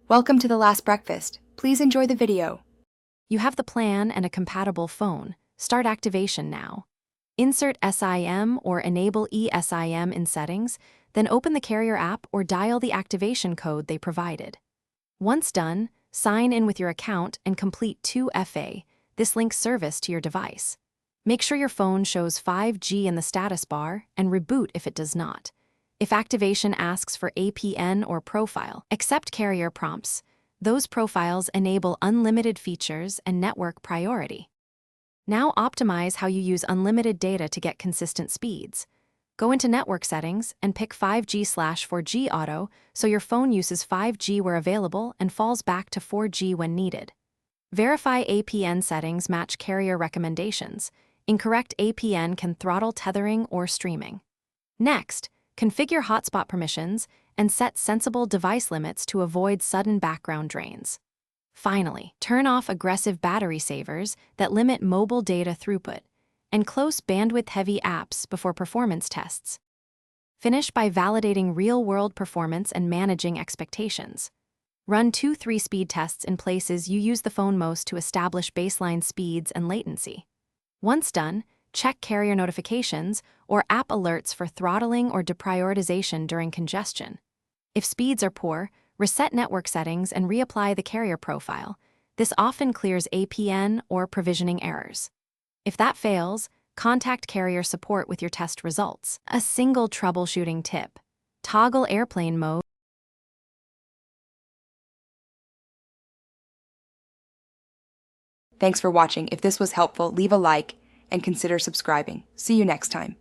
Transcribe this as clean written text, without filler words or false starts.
Welcome to The Last Breakfast. Please enjoy the video. You have the plan and a compatible phone. Start activation now. Insert SIM or enable eSIM in settings, then open the carrier app or dial the activation code they provided. Once done, sign in with your account and complete 2FA. This links service to your device. Make sure your phone shows 5G in the status bar and reboot if it does not. If activation asks for APN or profile, accept carrier prompts. Those profiles enable unlimited features and network priority. Now optimize how you use unlimited data to get consistent speeds. Go into network settings and pick 5G/4G auto so your phone uses 5G where available and falls back to 4G when needed. Verify APN settings match carrier recommendations. Incorrect APN can throttle tethering or streaming. Next, configure hotspot permissions and set sensible device limits to avoid sudden background drains. Finally, turn off aggressive battery savers that limit mobile data throughput and close bandwidth-heavy apps before performance tests. Finish by validating real-world performance and managing expectations. Run 2-3 speed tests in places you use the phone most to establish baseline speeds and latency. Once done, check carrier notifications or app alerts for throttling or deprioritization during congestion. If speeds are poor, reset network settings and reapply the carrier profile. This often clears APN or provisioning errors. If that fails, contact carrier support with your test results. A single troubleshooting tip: toggle airplane mode. Thanks for watching. If this was helpful, leave a like and consider subscribing. See you next time.